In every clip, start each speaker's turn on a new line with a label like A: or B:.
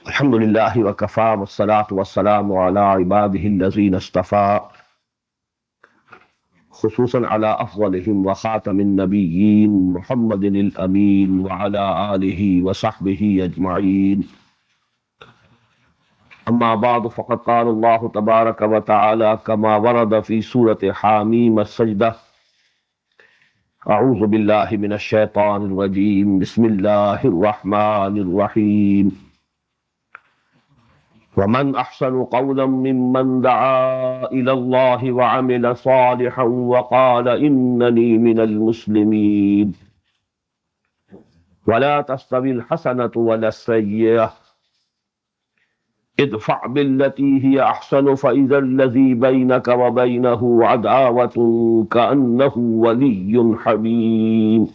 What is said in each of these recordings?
A: الحمد لله وكفى والصلاة والسلام على عباده الذين اصطفى خصوصا على أفضلهم وخاتم النبيين محمد الأمين وعلى آله وصحبه أجمعين. أما بعد فقد قال الله تبارك وتعالى كما ورد في سورة حاميم السجدة: أعوذ بالله من الشيطان الرجيم بسم الله الرحمن الرحيم ومن أحسن قولا ممن دعا إلى الله وعمل صالحا وقال إنني من المسلمين ولا تستوي الحسنة ولا السيئة ادفع بالتي هي أحسن فإذا الذي بينك وبينه عداوة كأنه ولي حميم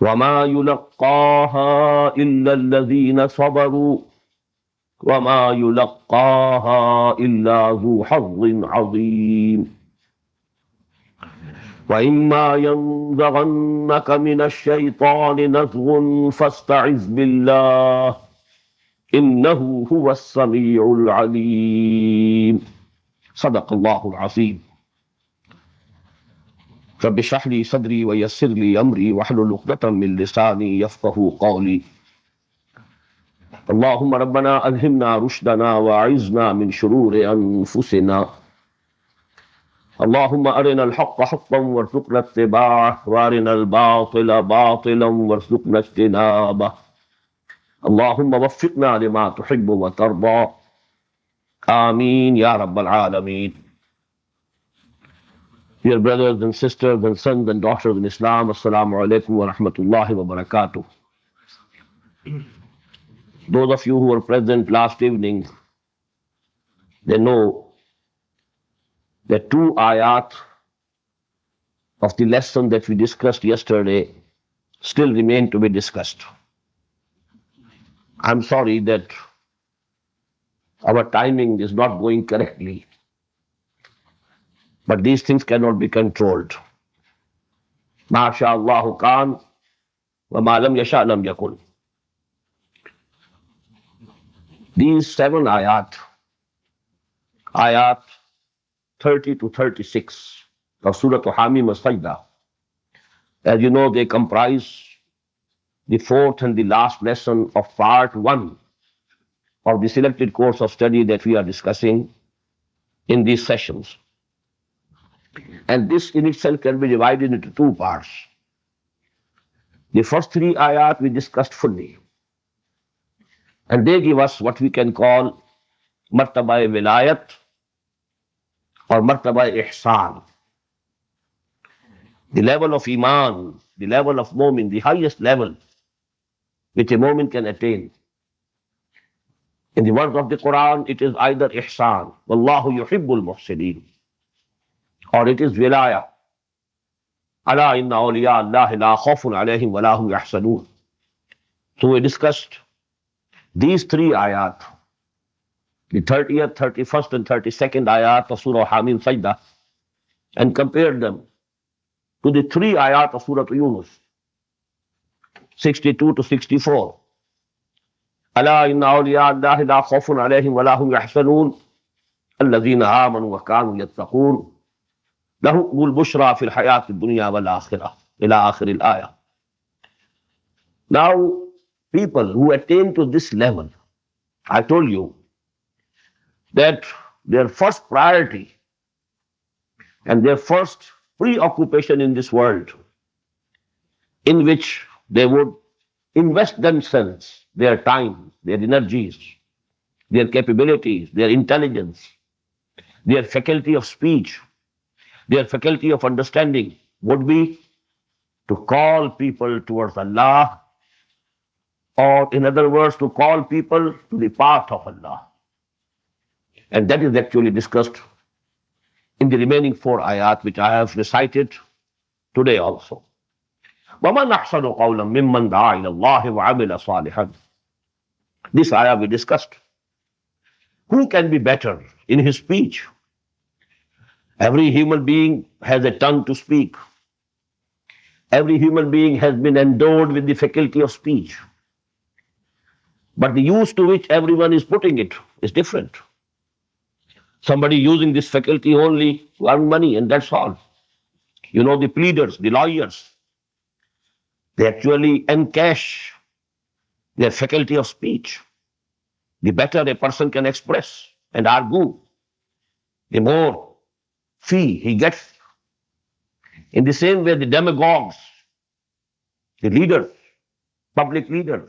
A: وما يلقاها إلا الذين صبروا وما يلقاها إلا ذو حظ عظيم وإما ينزغنك من الشيطان نزغ فاستعذ بالله إنه هو السميع العليم. صدق الله العظيم. رب اشرح لي صدري ويسر لي أمري واحلل عقدة من لساني يفقهوا قولي. اللهم ربنا ألهمنا رشدنا وأعذنا من شرور أنفسنا. اللهم أرنا الحق حقا وارزقنا اتباعه وأرنا الباطل باطلا وارزقنا اجتنابه. اللهم وفقنا لما تحب وترضى. آمين يا رب العالمين. Dear brothers and sisters and sons and daughters in Islam, Assalamu alaikum wa rahmatullahi wa barakatuh. Those of you who were present last evening, they know that two ayat of the lesson that we discussed yesterday still remain to be discussed. I'm sorry that our timing is not going correctly, but these things cannot be controlled. Ma sha Allahu kan wa ma lam yasha lam yakun. These 7 ayat 30 to 36 of Surah Hameem As-Sajdah, as you know, they comprise the fourth and the last lesson of part 1 of the selected course of study that we are discussing in these sessions. And this in itself can be divided into 2 parts. The first 3 ayat we discussed fully, and they give us what we can call martaba wilayat or martaba ihsan, the level of iman, the level of mu'min, the highest level which a mu'min can attain. In the words of the Quran, it is either ihsan, wallahu yuhibbul muhsinin, or it is wilaya, ala inna awliya allahi la khawfun alayhim wa la hum yahzanun. So we discussed these 3 ayat, the 30th, 31st and 32nd ayat of Surah Hameem Sajdah, and compared them to the 3 ayat of Surah Yunus, 62 to 64. ألا إن أولياء الله لا خوف عليهم ولا هم يحزنون الذين آمنوا وكانوا يتقون لهم البشرى في الحياة الدنيا والآخرة إلى آخر الآية. Now, people who attain to this level, I told you that their first priority and their first preoccupation in this world, in which they would invest themselves, their time, their energies, their capabilities, their intelligence, their faculty of speech, their faculty of understanding, would be to call people towards Allah, or in other words, to call people to the path of Allah. And that is actually discussed in the remaining 4 ayat which I have recited today also. وَمَنْ أَحْسَنُ قَوْلًا مِمَّنْ دَعَا إِلَى اللَّهِ وَعَمِلَ صَالِحًا. This ayah we discussed. Who can be better in his speech? Every human being has a tongue to speak. Every human being has been endowed with the faculty of speech. But the use to which everyone is putting it is different. Somebody using this faculty only to earn money, and that's all. You know, the pleaders, the lawyers, they actually encash their faculty of speech. The better a person can express and argue, the more fee he gets. In the same way, the demagogues, the leaders, public leaders,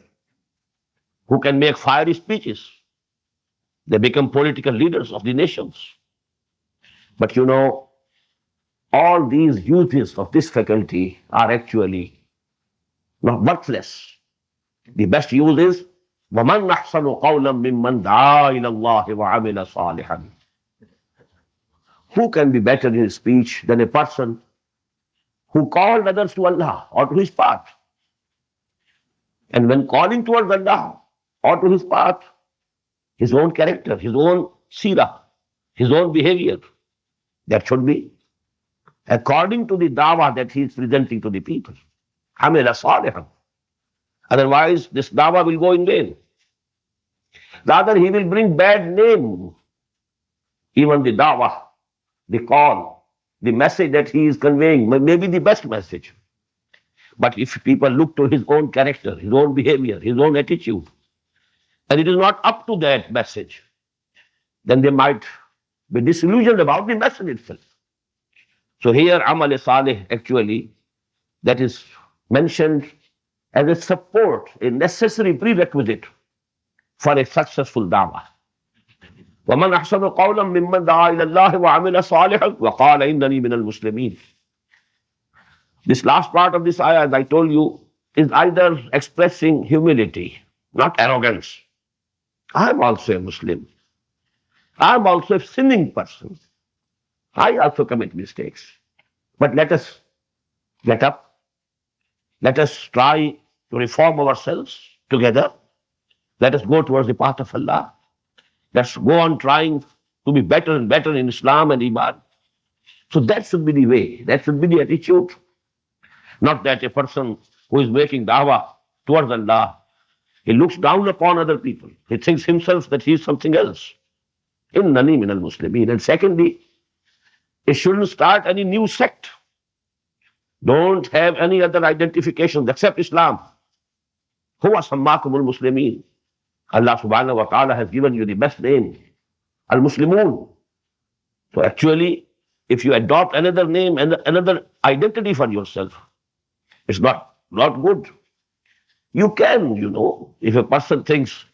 A: who can make fiery speeches, they become political leaders of the nations. But you know, all these uses of this faculty are actually not worthless. The best use is وَمَنْ أَحْسَنُ قَوْلًا مِمَّنْ دَعَا إِلَى اللَّهِ وَعَمِلَ صَالِحًا. Who can be better in his speech than a person who called others to Allah or to his path? And when calling towards Allah or to his path, his own character, his own seerah, his own behavior, that should be according to the dawah that he is presenting to the people. عَمِلَ صَالِحًا. Otherwise, this dawah will go in vain. Rather, he will bring bad name. Even the dawah, the call, the message that he is conveying may be the best message. But if people look to his own character, his own behavior, his own attitude, and it is not up to that message, then they might be disillusioned about the message itself. So here, Amal Salih actually, that is mentioned as a support, a necessary prerequisite for a successful da'wah. وَمَنْ أَحْسَنُ قَوْلًا مِمَّنْ دَعَا إِلَى اللَّهِ وَعَمِلَ صَالِحًا وَقَالَ إِنَّنِي مِنَ الْمُسْلِمِينَ. This last part of this ayah, as I told you, is either expressing humility, not arrogance. I am also a Muslim. I am also a sinning person. I also commit mistakes. But let us get up. Let us try to reform ourselves together. Let us go towards the path of Allah. Let's go on trying to be better and better in Islam and Iman. So that should be the way. That should be the attitude. Not that a person who is making da'wah towards Allah, he looks down upon other people. He thinks himself that he is something else. Innani min al-Muslimin. And secondly, it shouldn't start any new sect. Don't have any other identification except Islam. Huwa sammakumul Muslimin. Allah subhanahu wa ta'ala has given you the best name, Al-Muslimun. So actually, if you adopt another name and another identity for yourself, it's not good. You can, if a person thinks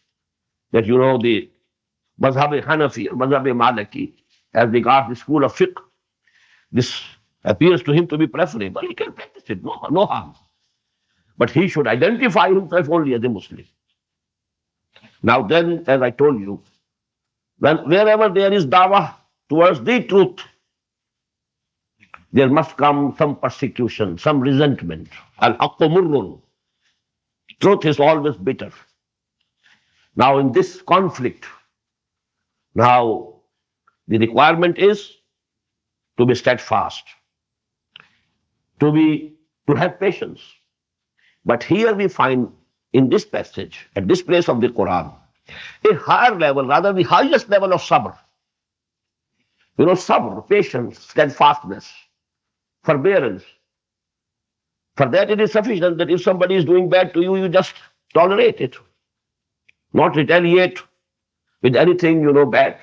A: that, the Mazhab Hanafi or Mazhab Maliki, as regards the school of fiqh, this appears to him to be preferable, he can practice it, no harm. But he should identify himself only as a Muslim. Now then, as I told you, wherever there is dawah towards the truth, there must come some persecution, some resentment. Al-haqqu murrun. Truth is always bitter. Now in this conflict, now the requirement is to be steadfast, to have patience. But here we find in this passage, at this place of the Quran, a higher level, rather the highest level of sabr. Sabr, patience, steadfastness, forbearance. For that it is sufficient that if somebody is doing bad to you, you just tolerate it, not retaliate with anything, bad.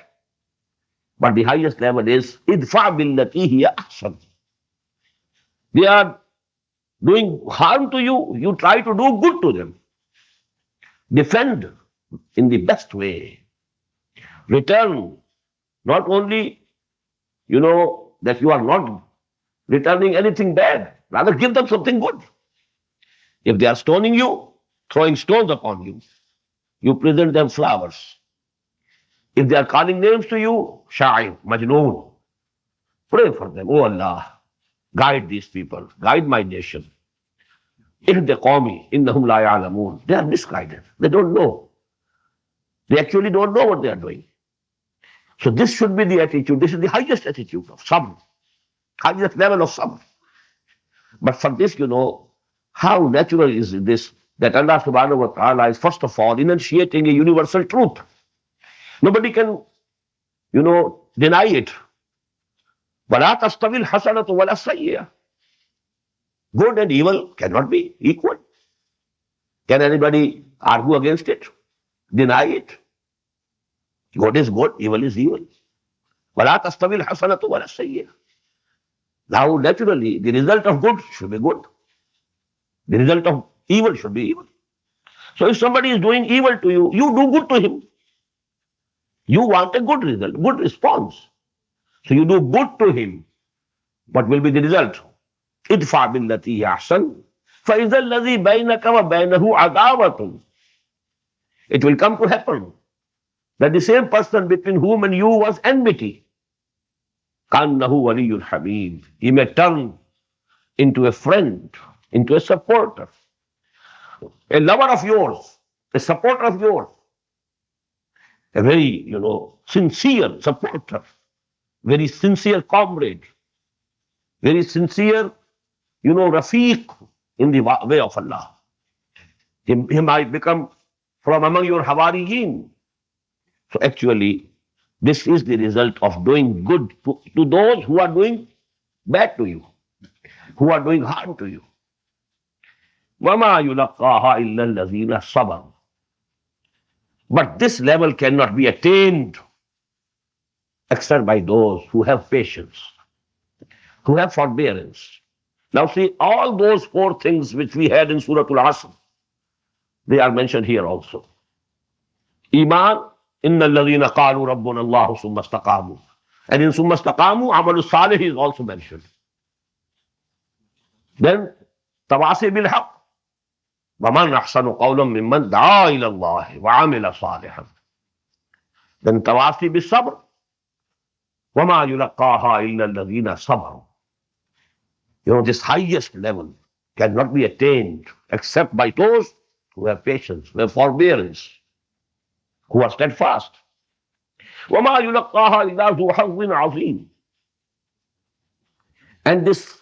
A: But the highest level is idfa billati hiya ahsan. They are doing harm to you, you try to do good to them. Defend in the best way. Return, not only, that you are not returning anything bad, rather give them something good. If they are stoning you, throwing stones upon you, you present them flowers. If they are calling names to you, Sha'ir, Majnoon, pray for them. Oh Allah, guide these people, guide my nation. Ihdi qawmi, innahum la ya'lamoon. They are misguided. They don't know. They actually don't know what they are doing. So this should be the attitude. This is the highest attitude of sabr, highest level of sabr. But for this, how natural is this that Allah subhanahu wa ta'ala is first of all enunciating a universal truth. Nobody can, deny it. وَلَا تَسْتَوِي الْحَسَنَةُ وَلَا السَّيِّئَةُ. Good and evil cannot be equal. Can anybody argue against it? Deny it? Good is good, evil is evil. وَلَا تَسْتَوِي الْحَسَنَةُ وَلَا السَّيِّئَةُ. Now, naturally, the result of good should be good. The result of evil should be evil. So if somebody is doing evil to you, you do good to him. You want a good result, good response. So you do good to him. What will be the result? idfa billati ahsan fa idha alladhi bainaka wa bainahu adawatun. It will come to happen that the same person between whom and you was enmity, kannahu waliyul hamid, he may turn into a friend, into a supporter, a lover of yours, a supporter of yours, a very, sincere supporter, very sincere comrade, very sincere, rafiq in the way of Allah. He might become from among your Hawariyin. So actually, this is the result of doing good to those who are doing bad to you, who are doing harm to you. وَمَا يُلَقَّاهَا إِلَّا الَّذِينَ صَبَرُوا. But this level cannot be attained except by those who have patience, who have forbearance. Now see, all those four things which we had in Surah Al-Asr, they are mentioned here also. Iman, إِنَّ الَّذِينَ قَالُوا رَبُّنَا اللَّهُ ثُمَّ اسْتَقَامُوا. And in ثُمَّ اسْتَقَامُوا, عَمَلُ الصَّالِحِ is also mentioned. Then, تَوَاصِي بِالْحَقِّ. وَمَنْ أَحْسَنُ قَوْلًا مِّمَّنْ دَعَا إِلَى اللَّهِ وَعَمِلَ صَالِحًا. Then تَوَاصِي بِالصَّبْرِ. وَمَا يُلَقَّاهَا إِلَّا الَّذِينَ صَبَرُوا. This highest level cannot be attained except by those who have patience, who have forbearance, who are steadfast. وَمَا يُلَقَّاهَا إِلَّا ذُو حَظٍّ عَظِيمٍ. And this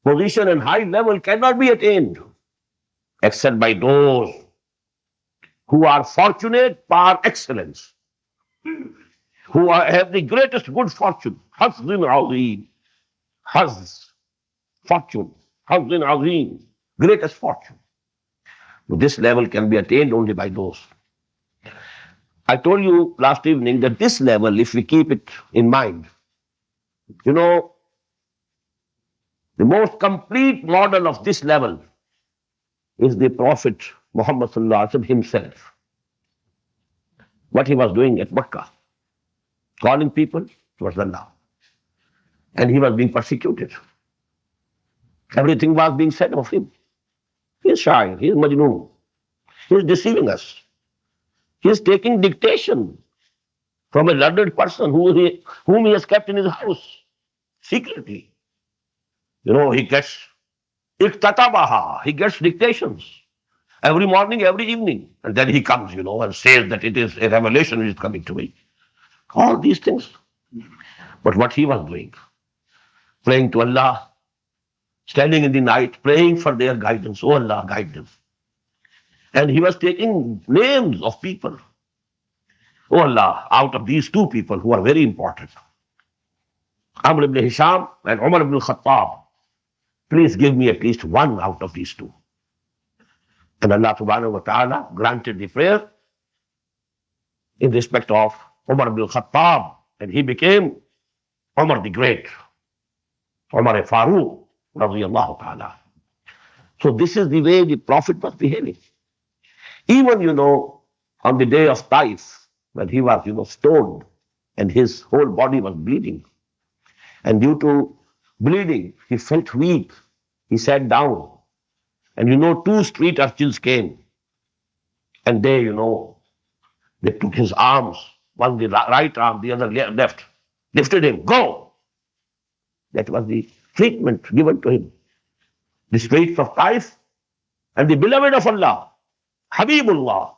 A: position and high level cannot be attained except by those who are fortunate par excellence, who have the greatest good fortune. حَظٍّ عَظِيمٍ. Haz, fortune. حَظٍّ عَظِيمٍ. Greatest fortune. This level can be attained only by those. I told you last evening that this level, if we keep it in mind, the most complete model of this level is the Prophet Muhammad sallallahu alaihi wasallam himself. What he was doing at Makkah, calling people towards Allah. And he was being persecuted. Everything was being said of him. He is shy, he is majnoon. He is deceiving us. He is taking dictation from a learned person whom he has kept in his house secretly. He gets iktatabaha, he gets dictations every morning, every evening. And then he comes, and says that it is a revelation which is coming to me. All these things. But what he was doing, praying to Allah, standing in the night, praying for their guidance. Oh Allah, guide them. And he was taking names of people. Oh Allah, out of these two people who are very important, Amr ibn Hisham and Umar ibn Khattab, please give me at least one out of these two. And Allah subhanahu wa ta'ala granted the prayer in respect of Umar ibn Khattab, and he became Umar the Great, Umar Farooq, radiyallahu ta'ala. So this is the way the Prophet was behaving. Even, on the day of Taif, when he was, stoned and his whole body was bleeding. And due to bleeding, he felt weak. He sat down. And two street urchins came. And they took his arms, one the right arm, the other left, lifted him, go. That was the treatment given to him. The streets of Taif and the beloved of Allah, Habibullah.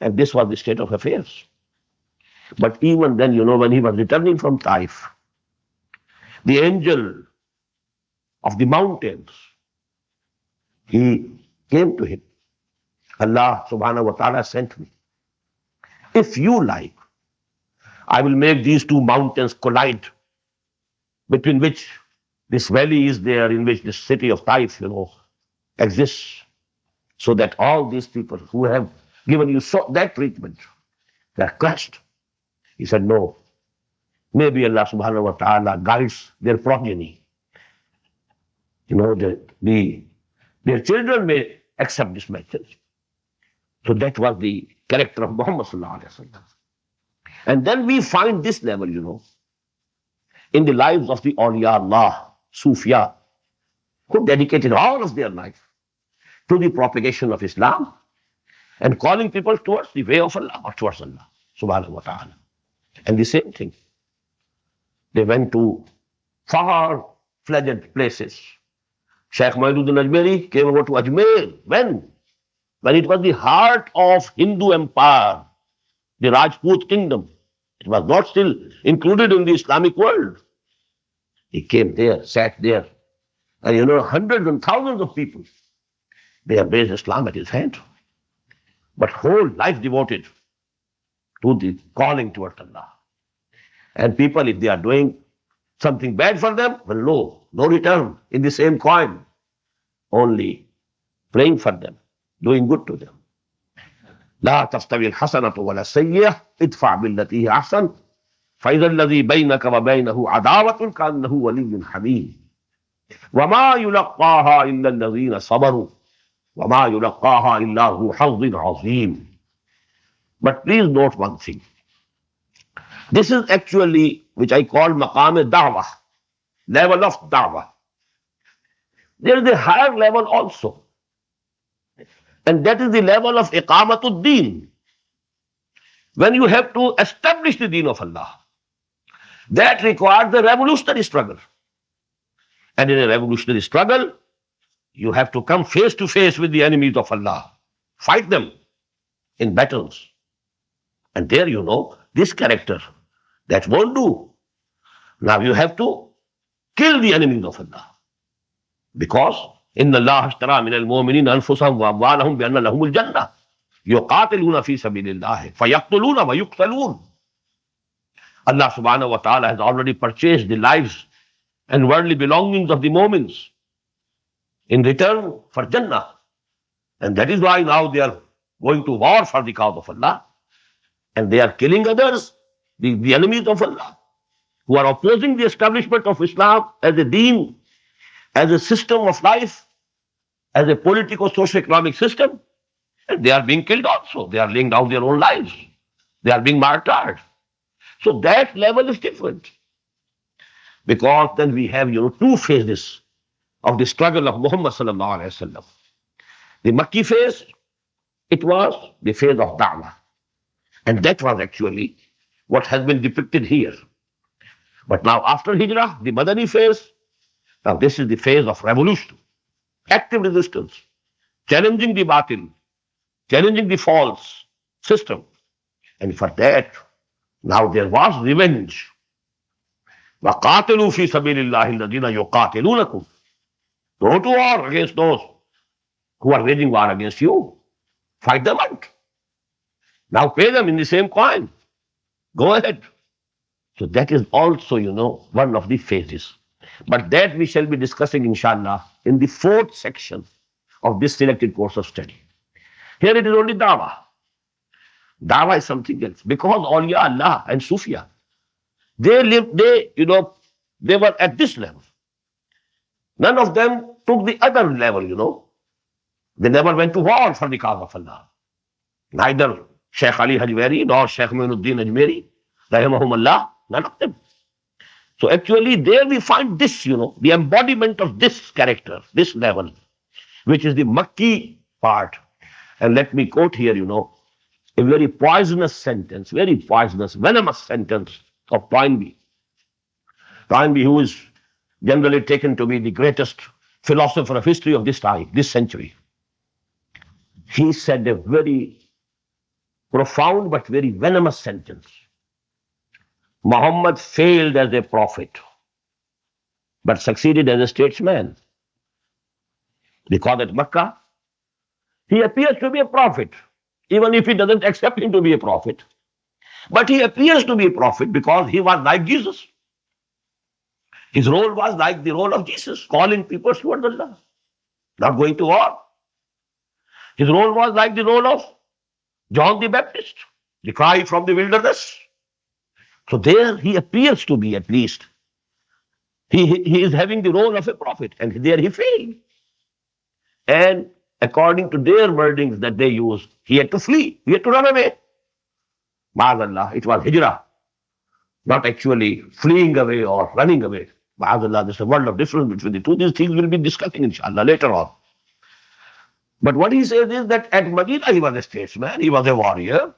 A: And this was the state of affairs. But even then, when he was returning from Taif, the angel of the mountains, he came to him Allah subhanahu wa ta'ala sent me. If you like, I will make these two mountains collide, between which this valley is there, in which this city of Taif, exists, so that all these people who have given you that treatment, they are crushed. He said, no. Maybe Allah subhanahu wa ta'ala guides their progeny. Their children may accept this message. So that was the character of Muhammad sallallahu alaihi wasallam. And then we find this level, in the lives of the awliya Allah, Sufiya, who dedicated all of their life to the propagation of Islam and calling people towards the way of Allah or towards Allah subhanahu wa ta'ala. And the same thing. They went to far-fledged places. Shaykh Muhyiddin Ajmeri came over to Ajmer. When? When it was the heart of Hindu empire, the Rajput kingdom. It was not still included in the Islamic world. He came there, sat there, and hundreds and thousands of people, they embraced Islam at his hand. But whole life devoted to the calling towards Allah. And people, if they are doing something bad for them, well, no return in the same coin. Only praying for them, doing good to them. لا تستوي الحسنة ولا السيئة ادفع بالتي هي أحسن فإذا الذي بينك وبينه عداوة كأنه ولي حميم وما يلقاها إلا الذين صبروا وما يلقاها إلا ذو حظ عظيم. But please note one thing. This is actually which I call maqam da'wah, level of da'wah. There is a higher level also. And that is the level of iqamatud Deen. When you have to establish the Deen of Allah, that requires a revolutionary struggle. And in a revolutionary struggle, you have to come face to face with the enemies of Allah. Fight them in battles. And there this character, that won't do. Now you have to kill the enemies of Allah. Because إن الله اشترى من المؤمنين أنفسهم وأموالهم بأن لهم الجنة يقاتلون في سبيل الله فيقتلون ويقتلون. Allah subhanahu wa ta'ala has already purchased the lives and worldly belongings of the Mu'mins in return for Jannah. And that is why now they are going to war for the cause of Allah. And they are killing others, the enemies of Allah, who are opposing the establishment of Islam as a deen, as a system of life, as a political socio-economic system. And they are being killed also. They are laying down their own lives. They are being martyred. So that level is different. Because then we have, two phases of the struggle of Muhammad sallallahu alaihi wasallam. The Makki phase, it was the phase of Da'wah. And that was actually what has been depicted here. But now after Hijrah, the Madani phase, now this is the phase of revolution, active resistance, challenging the batil, challenging the false system. And for that, now there was revenge. وَقَاتِلُوا فِي سَبِيلِ اللَّهِ الَّذِينَ يُقَاتِلُونَكُمْ. Go to war against those who are waging war against you. Fight them out. Now pay them in the same coin. Go ahead. So that is also, one of the phases. But that we shall be discussing, inshallah, in the fourth section of this selected course of study. Here it is only Dawah. Dawah is something else. Because awliya Allah and Sufiya, they were at this level. None of them took the other level, They never went to war for the cause of Allah. Neither Shaykh Ali Hajwari nor Shaykh Muhyiddin Ajmeri, rahimahumullah, none of them. So actually there we find this, the embodiment of this character, this level, which is the Makki part. And let me quote here, a very poisonous sentence, very poisonous, venomous sentence of Toynbee. Toynbee, who is generally taken to be the greatest philosopher of history of this time, this century. He said a very profound but very venomous sentence. Muhammad failed as a prophet, but succeeded as a statesman. Because at Makkah, He appears to be a prophet, even if he doesn't accept him to be a prophet. But he appears to be a prophet because he was like Jesus. His role was like the role of Jesus, calling people towards Allah, not going to war. His role was like the role of John the Baptist, the cry from the wilderness. So there he appears to be, at least. He is having the role of a prophet, and there he failed. And according to their wordings that they use, he had to flee, he had to run away. Ma'azallah, it was hijrah, not actually fleeing away or running away. Ma'azallah, there's a world of difference between the two. These things we'll be discussing, inshallah, later on. But what he says is that at Medina he was a statesman, he was a warrior,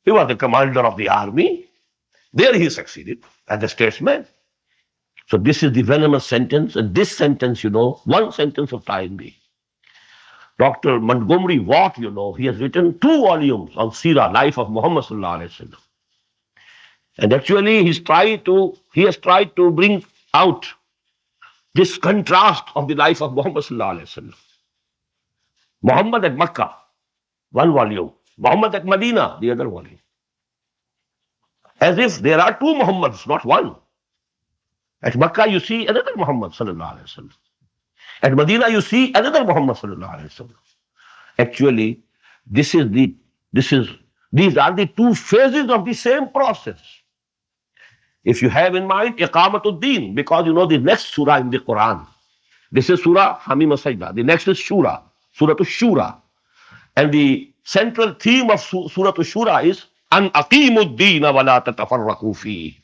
A: he was the commander of the army. There he succeeded as a statesman. So this is the venomous sentence, and this sentence, one sentence of me. Dr. Montgomery Watt, he has written 2 volumes on Seerah, life of Muhammad sallallahu alaihi wasallam. And actually he has tried to bring out this contrast of the life of Muhammad sallallahu alaihi wasallam. Muhammad at Makkah, 1 volume. Muhammad at Medina, the other volume. As if there are 2 Muhammads, not one. At Makkah you see another Muhammad sallallahu alaihi wasallam. At Medina you see another Muhammad sallallahu alaihi wasallam. Actually, these are the 2 phases of the same process. If you have in mind Iqamatul Deen, because the next surah in the Quran, this is Surah Hameem As-Sajdah. The next is Surah Shura. And the central theme of Surah Shura is An Aqimud Deen wa la tatafarraqu fi.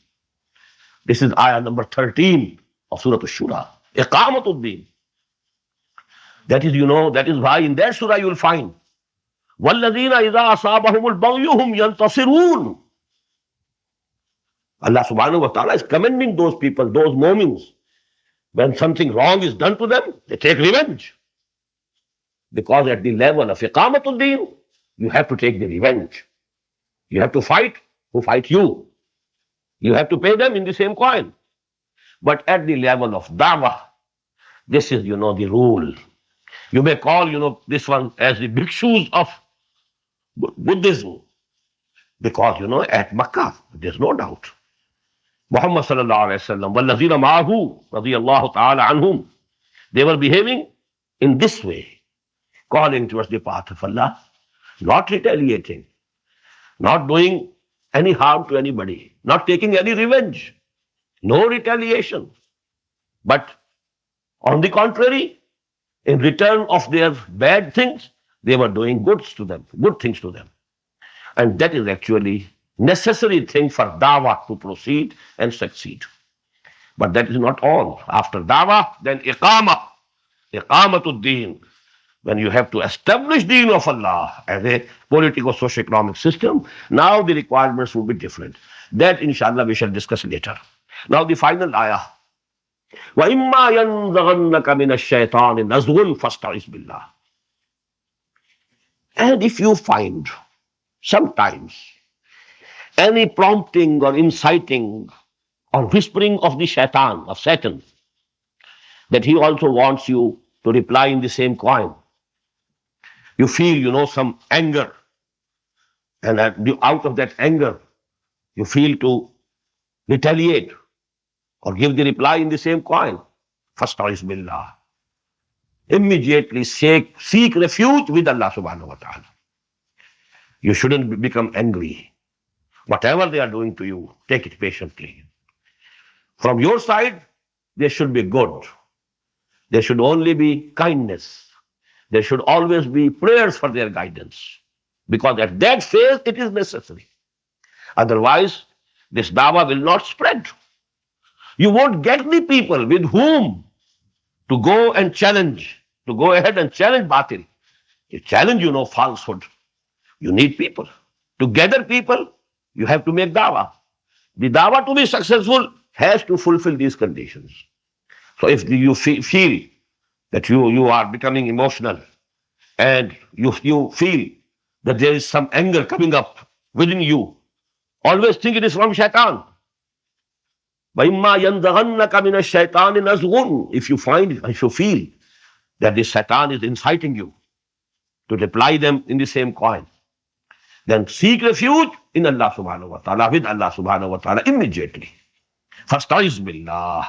A: This is ayah number 13 of Surah Shura. Iqamatul Deen. That is why in that surah you will find وَالَّذِينَ إِذَا أَصَابَهُمُ الْبَغْيُ هُمْ يَنْتَصِرُونَ. Allah subhanahu wa ta'ala is commending those people, those moments, when something wrong is done to them, they take revenge. Because at the level of Iqamatul Deen, you have to take the revenge. You have to fight who fight you. You have to pay them in the same coin. But at the level of Dawah, this is, the rule. You may call, this one as the bhikshus of Buddhism. Because, at Makkah, there's no doubt. Muhammad sallallahu alayhi wa sallam, وَالَّذِينَ مَعَهُ رَضِيَ اللَّهُ تَعَالَى عَنْهُمْ. They were behaving in this way, calling towards the path of Allah, not retaliating, not doing any harm to anybody, not taking any revenge, no retaliation. But on the contrary, in return of their bad things, they were doing good things to them. And that is actually necessary thing for dawah to proceed and succeed. But that is not all. After dawah, then iqamatul deen. When you have to establish deen of Allah as a political socio-economic system, now the requirements will be different. That inshallah we shall discuss later. Now the final ayah. وَإِمَّا يَنْزَغَنَّكَ مِنَ الشَّيْطَانِ نَزْغٌ فَاسْتَعِذْ بِاللَّهِ. And if you find sometimes any prompting or inciting or whispering of the shaitan, of Satan, that he also wants you to reply in the same coin. You feel, some anger, and out of that anger, you feel to retaliate or give the reply in the same coin. Fasta'iz billah. Immediately seek refuge with Allah subhanahu wa ta'ala. You shouldn't become angry. Whatever they are doing to you, take it patiently. From your side, there should be good. There should only be kindness. There should always be prayers for their guidance. Because at that phase, it is necessary. Otherwise, this dawah will not spread. You won't get the people with whom to go and challenge, to go ahead and challenge batil. You challenge, falsehood. You need people. To gather people, you have to make dawah. The dawah to be successful has to fulfill these conditions. So if you feel that you are becoming emotional and you feel that there is some anger coming up within you, always think it is from shaitan. وَإِمَّا يَنْزَغَنَّكَ مِنَ الشَّيْطَانِ نَزْغٌ. If you feel that this shaitan is inciting you to reply them in the same coin. Then seek refuge in Allah subhanahu wa ta'ala, with Allah subhanahu wa ta'ala immediately. Fasta'iz billah,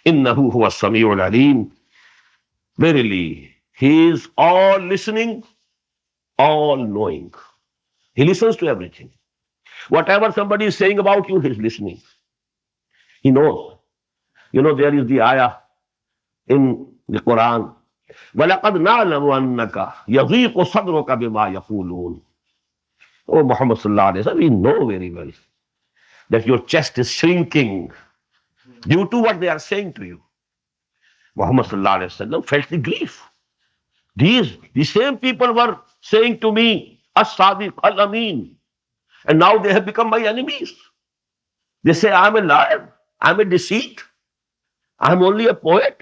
A: innahu huwa as-sami'ul alim. Verily, He is all listening, all knowing. He listens to everything. Whatever somebody is saying about you, He is listening. He knows. You know, there is the ayah in the Quran, وَلَقَدْ نَعْلَمُ أَنَّكَ يَضِيقُ صَدْرُكَ بِمَا يَقُولُونَ. Oh Muhammad sallallahu alayhi wa sallam, we know very well that your chest is shrinking due to what they are saying to you. Muhammad sallallahu alayhi wa sallam felt the grief. The same people were saying to me, As-Sadiq, Al-Amin, and now they have become my enemies. They say, I'm a liar, I'm a deceit, I'm only a poet.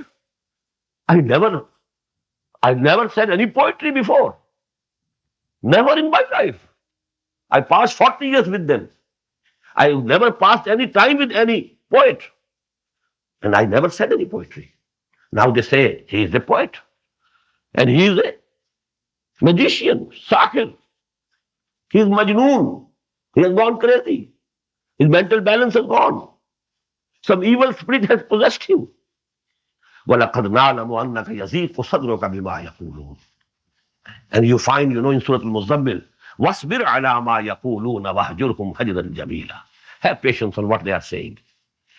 A: I never said any poetry before. Never in my life. I passed 40 years with them. I never passed any time with any poet. And I never said any poetry. Now they say he is a poet. And he is a magician, sahir. He is majnoon. He has gone crazy. His mental balance has gone. Some evil spirit has possessed him. وَلَقَدْ نَعْلَمُ أَنَّكَ يَزِيقُ صَدْرُكَ بِمَا يَقُولُونَ. And you find, in Surah Al-Muzammil, وَاصْبِرْ عَلَى مَا يَقُولُونَ وَاهْجُرْهُمْ هَجْرًا جَمِيلًا. Have patience on what they are saying.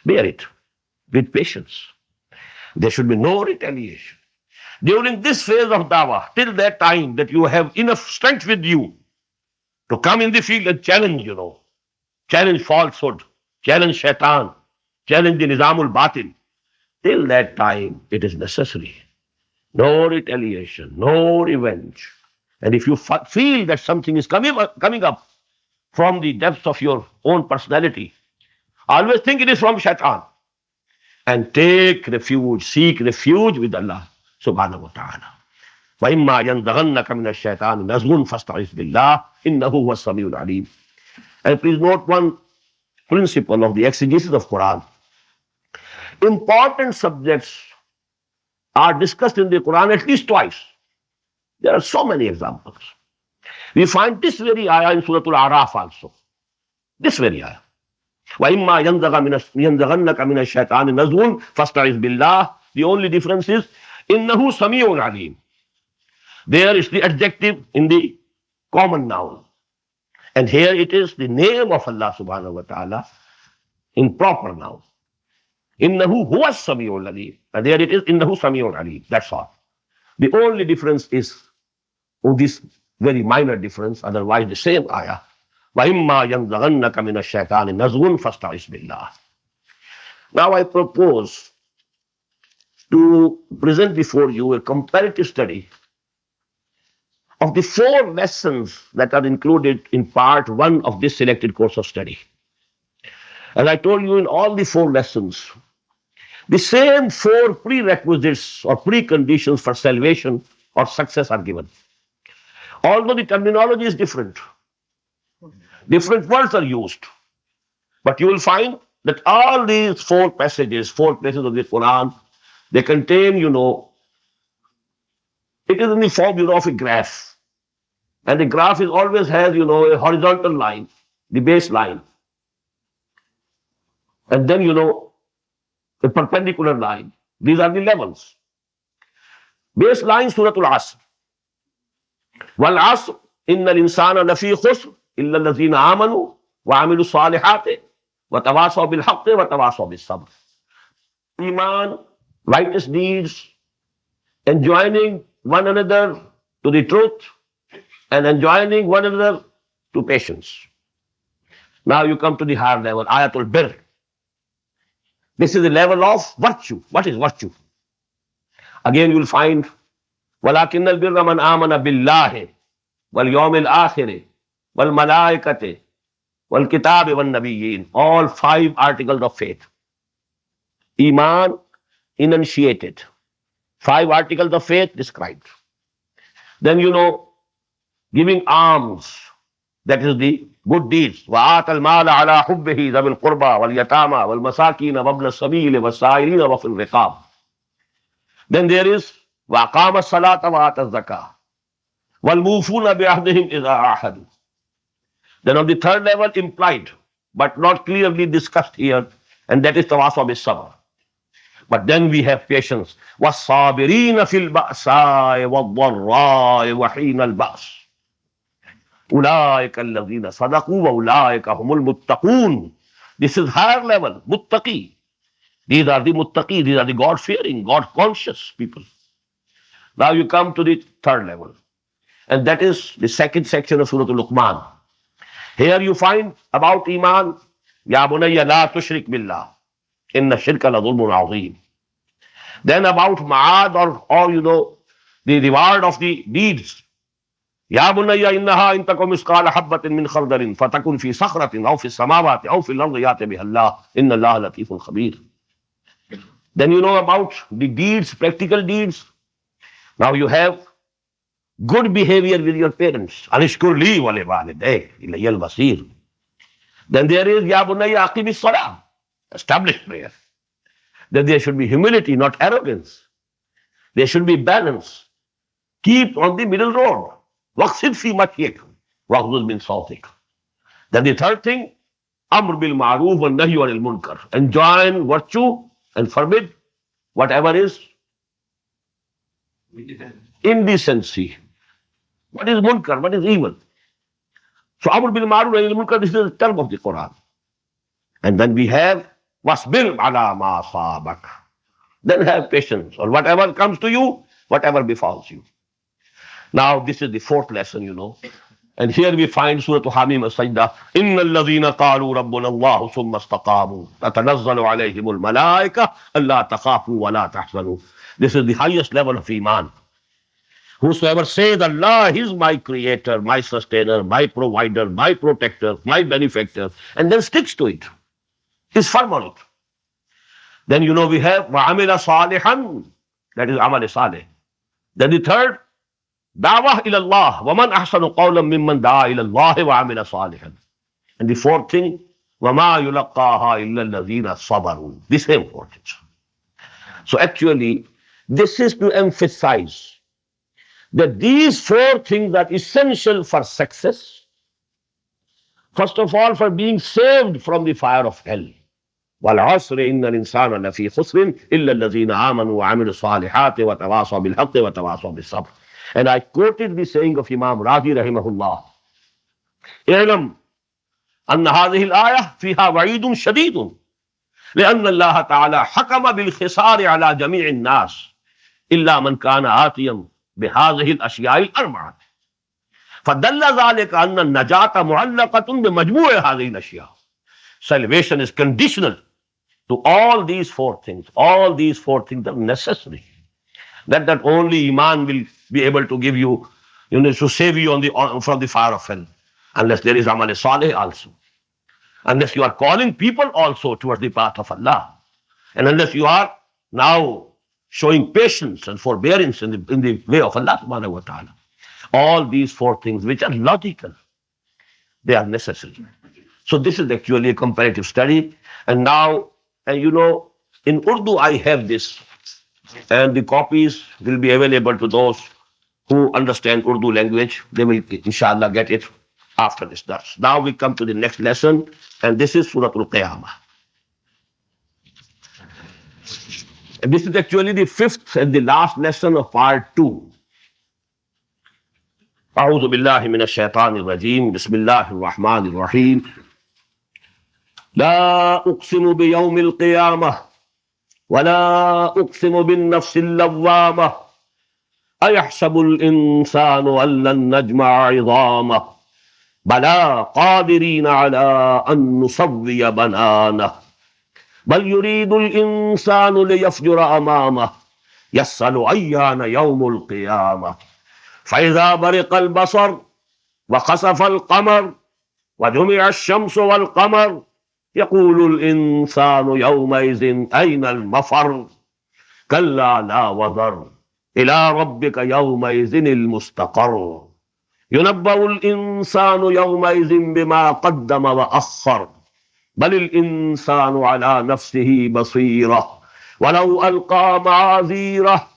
A: Bear it with patience. There should be no retaliation. During this phase of dawah, till that time that you have enough strength with you to come in the field and challenge, challenge falsehood, challenge shaitan, challenge the nizamul batil. Till that time, it is necessary. No retaliation, no revenge. And if you feel that something is coming up from the depths of your own personality, always think it is from shaitan. And take refuge, seek refuge with Allah subhanahu wa ta'ala. وَإِمَّا يَنْزَغَنَّكَ مِنَ الشَّيْطَانِ نَزْغٌ فَاسْتَعِذْ بِاللَّهِ إِنَّهُ هُوَ السَّمِيعُ الْعَلِيمُ. And please note one principle of the exegesis of Quran. Important subjects are discussed in the Quran at least twice. There are so many examples. We find this very ayah in Surah Al-Araf also. This very ayah. وَإِمَّا يَنْزَغَنَّكَ مِنَ الشَّيْطَانِ نَزْغٌ فَاسْتَعِذْ بِاللَّهِ. The only difference is إِنَّهُ سَمِيعٌ عَلِيمٌ. There is the adjective in the common noun. And here it is the name of Allah subhanahu wa ta'ala in proper noun. Innahu huwa as-sami'ul alim. And there it is, innahu sami'ul alim. That's all. The only difference is this very minor difference, otherwise the same ayah. وَإِمَّا يَنْزَغَنَّكَ مِنَ الشَّيْطَانِ نَزْغٌ فَاسْتَعِذْ بِاللَّهِ. Now I propose to present before you a comparative study of the 4 lessons that are included in part 1 of this selected course of study. As I told you, in all the 4 lessons, the same 4 prerequisites or preconditions for salvation or success are given. Although the terminology is different, different words are used, but you will find that all these 4 passages, 4 places of the Quran, they contain, it is in the form, of a graph. And the graph always has, a horizontal line, the base line. And then, a perpendicular line. These are the levels. Base line, Surah Al-Asr. وَالْعَصْرِ إِنَّ الْإِنسَانَ لَفِي خُسْرٍ إِلَّا الَّذِينَ آمَنُوا وَعَمِلُوا الصَّالِحَاتِ وَتَوَاصَوْا بِالْحَقِّ وَتَوَاصَوْا بِالصَّبْرِ. Iman, righteous deeds, enjoining one another to the truth, and enjoining one another to patience. Now you come to the higher level, Ayatul Bir. This is the level of virtue. What is virtue? Again you will find وَلَكِنَّ الْبِرَّ مَنْ آمَنَ بِاللَّهِ وَالْيَوْمِ الْآخِرِ وَالْمَلَائِكَةِ وَالْكِتَابِ وَالنَّبِيِّينَ. All 5 articles of faith. Iman enunciated. 5 articles of faith described. Then giving alms, that is the good deeds. وَآتَ الْمَالَ عَلَى حُبِّهِ ذَوِي الْقُرْبَى وَالْيَتَامَى وَالْمَسَاكِينَ وَابْنَ السَّبِيلِ وَالسَّائِلِينَ وَفِي الرِّقَابِ. Then there is وَأَقَامَ الصَّلَاةَ وَآتَى الزَّكَاةَ وَالْمُوفُونَ بِعَهْدِهِمْ إِذَا عَاهَدُوا. Then on the third level, implied, but not clearly discussed here, and that is tawasaw bis-sabr. But then we have patience. وَالصَّابِرِينَ فِي الْبَأْسَاءِ وَالضَّرَّاءِ وَحِينَ الْبَأْسِ أُولَٰئِكَ الَّذِينَ صَدَقُوا وَأُولَٰئِكَ هُمُ الْمُتَّقُونَ. This is higher level, muttaqi. These are the muttaqi, these are the God-fearing, God-conscious people. Now you come to the third level, and that is the second section of Surah Al-Luqman. Here you find about Iman, Ya bunayya la tushrik billah, inna shirka la dhulmun azim. Then about Ma'ad, or the reward of the deeds. Ya bunayya innaha in takum misqala habbatin min khardalin fatakun fi sakhratin aw fi samawati aw fil ardi yati biha Allah inna Allah latifun khabir. Then you know about the deeds, practical deeds. Now you have good behavior with your parents. Anishkur li wa li walidayk ilayya al-masir. Then there is Ya bunayya aqimis salah, established prayer. Then there should be humility, not arrogance. There should be balance. Keep on the middle road. Waqsid fi matyik, waghdud min sawtik. Then the third thing, amr bil ma'roof wa nahy anil munkar. Enjoin virtue and forbid whatever is indecency. What is munkar? What is evil? So amr bil ma'roof wa nahy anil munkar, this is the term of the Quran. And then we have wasbir ala ma asabak. Then have patience, or whatever comes to you, whatever befalls you. Now this is the fourth lesson. And here we find Surah Hameem As-Sajdah. إِنَّ الَّذِينَ قَالُوا رَبُّنَا اللَّهُ ثُمَّ اسْتَقَامُوا تَتَنَزَّلُ عَلَيْهِمُ الْمَلَائِكَةُ أَلَّا تَخَافُوا وَلَا تَحْزَنُوا. This is the highest level of Iman. Whosoever says Allah is my creator, my sustainer, my provider, my protector, my benefactor, and then sticks to it, is firm on it. Then we have وَعَمِلَ صَالِحًا, that is amal salih. Then the third, da'wah ila Allah, وَمَنْ أَحْسَنُ قَوْلًا مِمَّنْ دَعَا إِلَى اللَّهِ وَعَمِلَ صَالِحًا. And the fourth thing, وَمَا يُلَقَّاهَا إِلَّا الَّذِينَ صَبَرُوا. The same four things. So actually, this is to emphasize that these four things are essential for success. First of all, for being saved from the fire of hell. وَالْعَصْرِ إِنَّ الْإِنسَانَ لَفِي خُسْرٍ إِلَّا الَّذِينَ آمَنُوا وَعَمِلُوا الصَّالِحَاتِ وَتَوَاصَوْا بِالْحَقِّ وَتَوَاصَوْا بِالصَّبْرِ. And I quoted the saying of Imam Razi rahimahullah. اعلم أن هذه الآية فيها وعيد شديد لأن الله تعالى حكم بالخسار على جميع الناس إلا من كان آتيا بهذه الأشياء الأربعة. فدل ذلك أن النجاة معلقة بمجموع هذه الأشياء. Salvation is conditional to all these four things. All these four things are necessary. That only Iman will be able to give you, to save you from the fire of hell. Unless there is amal salih also. Unless you are calling people also towards the path of Allah. And unless you are now showing patience and forbearance in the way of Allah subhanahu wa ta'ala. All these four things which are logical, they are necessary. So this is actually a comparative study. And now, in Urdu I have this. And the copies will be available to those who understand Urdu language. They will inshallah get it after this dars. Now we come to the next lesson, and this is Surah Al-Qiyamah. And this is actually the fifth and the last lesson of part 2. أعوذ بالله من الشيطان الرجيم بسم الله الرحمن الرحيم لا أقسم بيوم القيامة ولا أقسم بالنفس اللوامة أيحسب الإنسان أن لن نجمع عظامه بلى قادرين على أن نسوي بنانه بل يريد الإنسان ليفجر أمامه يسأل أيان يوم القيامة فإذا برق البصر وخسف القمر وجمع الشمس والقمر يقول الإنسان يومئذ أين المفر كلا لا وزر إلى ربك يومئذ المستقر ينبأ الإنسان يومئذ بما قدم وأخر بل الإنسان على نفسه بصيرة ولو ألقى معاذيره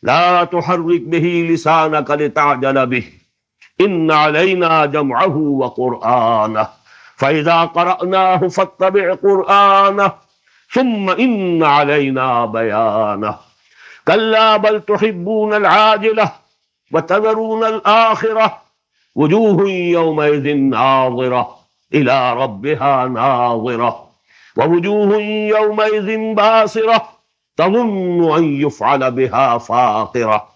A: لا تحرك به لسانك لتعجل به إن علينا جمعه وقرآنه فإذا قرأناه فاتبع قرآنه ثم إن علينا بيانه كلا بل تحبون العاجلة وتذرون الآخرة وجوه يومئذ ناظرة إلى ربها ناظرة ووجوه يومئذ باسرة تظن أن يفعل بها فاقرة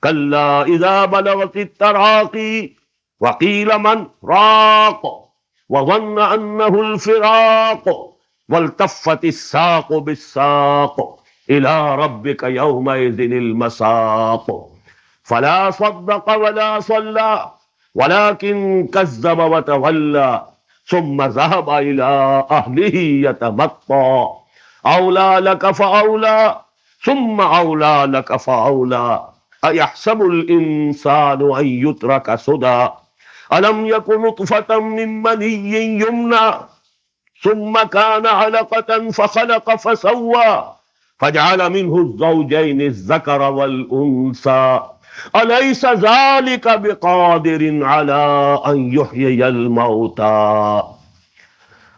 A: كلا إذا بلغت التراقي وقيل من راق وظن أنه الفراق والتفت الساق بالساق إلى ربك يومئذ المساق فلا صدق ولا صلى ولكن كذب وتولى ثم ذهب إلى أهله يتمطى أولى لك فأولى ثم أولى لك فأولى أيحسب الإنسان أن يترك سدى ألم يكن نطفة من مني يمنى ثم كان علقة فخلق فسوى فجعل منه الزوجين الذكر والأنثى أليس ذلك بقادر على أن يحيي الموتى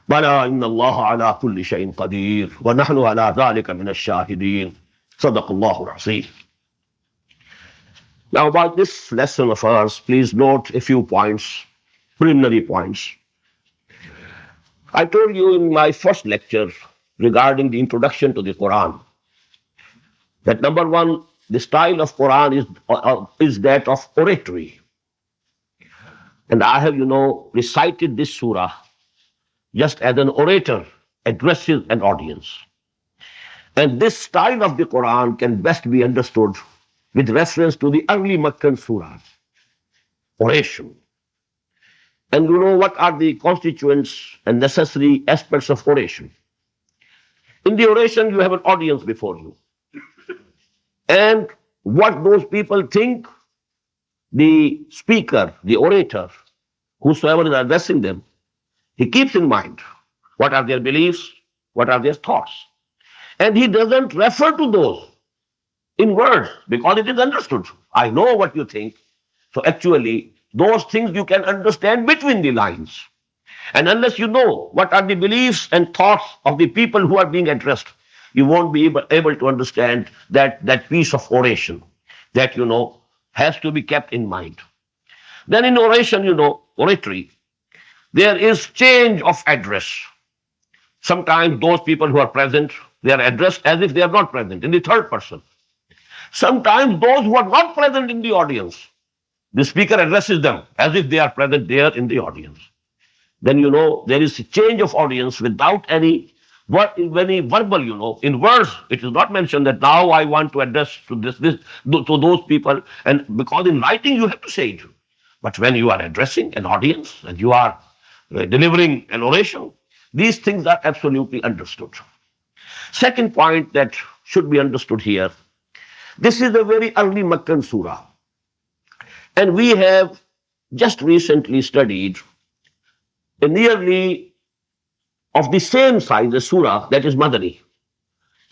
A: بلى إن الله على كل شيء قدير ونحن على ذلك من الشاهدين صدق الله العظيم. Now about this lesson of ours, please note a few points, preliminary points. I told you in my first lecture regarding the introduction to the Quran that number one, the style of Quran is that of oratory. And I have, recited this surah just as an orator addresses an audience. And this style of the Quran can best be understood with reference to the early Meccan surahs, oration. And what are the constituents and necessary aspects of oration? In the oration, you have an audience before you. And what those people think, the speaker, the orator, whosoever is addressing them, he keeps in mind what are their beliefs, what are their thoughts. And he doesn't refer to those in words because it is understood. I know what you think. So actually, those things you can understand between the lines. And unless you know what are the beliefs and thoughts of the people who are being addressed, you won't be able to understand that piece of oration that, has to be kept in mind. Then in oration, oratory, there is change of address. Sometimes those people who are present, they are addressed as if they are not present in the third person. Sometimes those who are not present in the audience, the speaker addresses them as if they are present there in the audience. Then, there is a change of audience without any verbal, in words, it is not mentioned that now I want to address to those people, and because in writing you have to say it. But when you are addressing an audience and you are delivering an oration, these things are absolutely understood. Second point that should be understood here, this is a very early Meccan surah. And we have just recently studied a nearly of the same size as surah, that is Madani.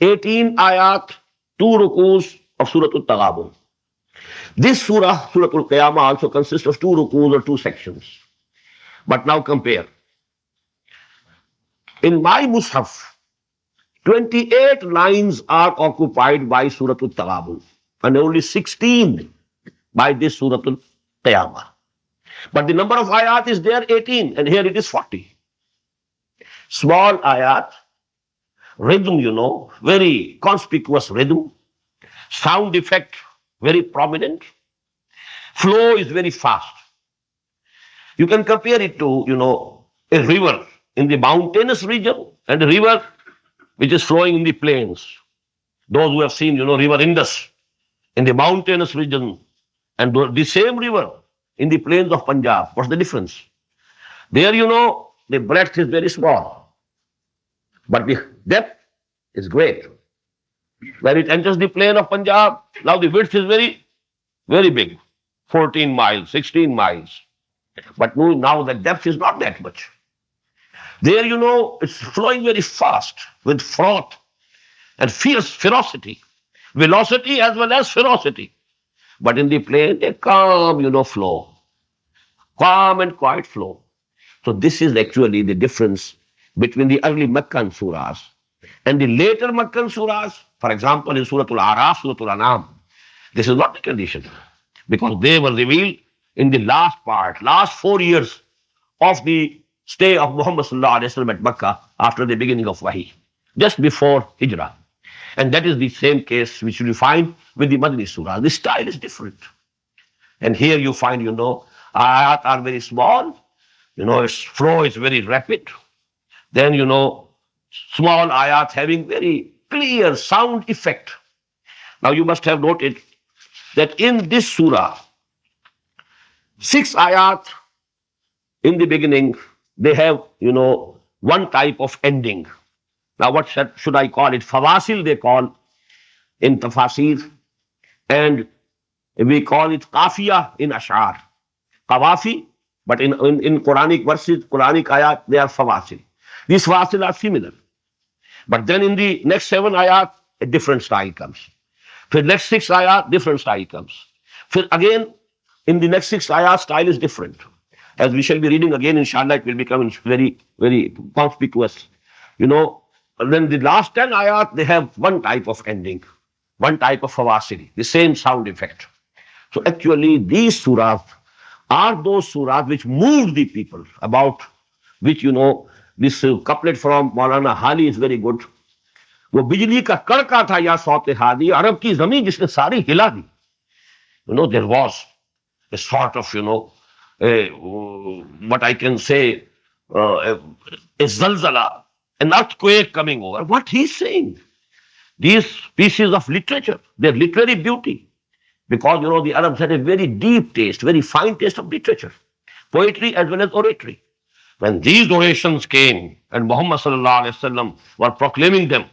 A: 18 ayat, 2 rukus of Surah Al-Taghabun. This surah, Surah Al-Qiyamah, also consists of 2 rukus or 2 sections. But now compare. In my Mus'haf, 28 lines are occupied by Surah Al-Taghabun and only 16 by this Surah Al-Qiyamah. But the number of ayat is there 18 and here it is 40. Small ayat, rhythm, very conspicuous rhythm, sound effect very prominent, flow is very fast. You can compare it to, a river in the mountainous region and a river which is flowing in the plains. Those who have seen, river Indus in the mountainous region and the same river in the plains of Punjab. What's the difference? There, the breadth is very small, but the depth is great. When it enters the plain of Punjab, now the width is very, very big, 14 miles, 16 miles. But now the depth is not that much. There, it's flowing very fast with froth and fierce ferocity, velocity as well as ferocity. But in the plain, a calm, flow. calm and quiet flow. So this is actually the difference between the early Meccan surahs and the later Meccan surahs. For example, in Surah Al-Araf, Surah Al-An'am, this is not the condition because they were revealed in the last part, last 4 years of the stay of Muhammad sallallahu alaihi wasallam at Mecca after the beginning of Wahi, just before Hijrah. And that is the same case which you find with the Madani surah. The style is different. And here you find, ayat are very small, its flow is very rapid. Then, small ayat having very clear sound effect. Now you must have noted that in this surah, 6 ayat in the beginning, they have, one type of ending. Now what should I call it? Fawasil they call in tafasir, and we call it kafiya in ash'ar. Qawafi, but in Quranic verses, Quranic ayat, they are fawasil. These fawasil are similar. But then in the next 7 ayat, a different style comes. For the next 6 ayat, different style comes. For again, in the next 6 ayat, style is different. As we shall be reading again, inshallah, it will become very, very conspicuous. Then the last 10 ayat, they have one type of ending, one type of fawasil, the same sound effect. So actually, these surahs are those surahs which moved the people, about which, this couplet from Maulana Hali is very good. वो बिजली का कड़का था या saute Hadi अरब की जमीन जिसने सारी हिला दी. There was a sort of, what I can say, a zalzala, an earthquake coming over. What he's saying, these pieces of literature, their literary beauty, because the Arabs had a very deep taste, very fine taste of literature, poetry as well as oratory. When these orations came and Muhammad sallallahu alaihi wasallam were proclaiming them,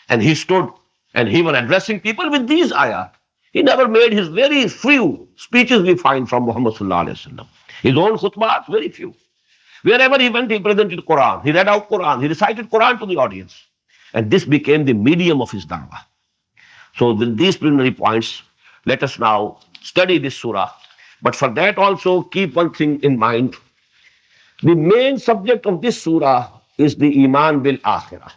A: and he stood and he was addressing people with these ayat, he never made his very few speeches we find from Muhammad sallallahu alaihi wasallam. His own khutbahs, very few. Wherever he went, he presented Quran. He read out Quran. He recited Quran to the audience. And this became the medium of his da'wah. So with these preliminary points, let us now study this surah. But for that also, keep one thing in mind. The main subject of this surah is the iman bil akhirah.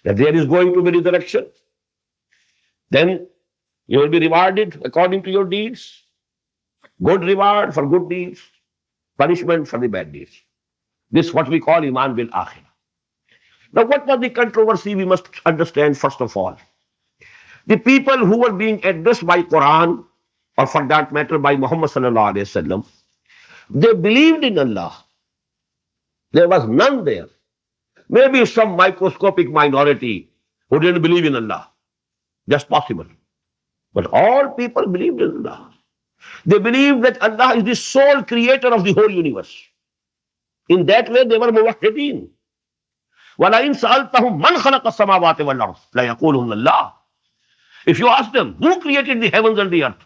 A: That there is going to be resurrection. Then you will be rewarded according to your deeds. Good reward for good deeds. Punishment for the bad deeds. This is what we call iman bil akhirah. Now what was the controversy? We must understand first of all. The people who were being addressed by Quran, or for that matter by Muhammad sallallahu alaihi wasallam, they believed in Allah. There was none there. Maybe some microscopic minority who didn't believe in Allah. Just possible. But all people believed in Allah. They believed that Allah is the sole creator of the whole universe. In that way, they were muwahhideen. وَلَئِنْ سَأَلْتَهُمْ مَنْ خَلَقَ السَّمَاوَاتِ وَالْأَرْضِ لَيَقُولُنَّ اللَّهُ. If you ask them, who created the heavens and the earth?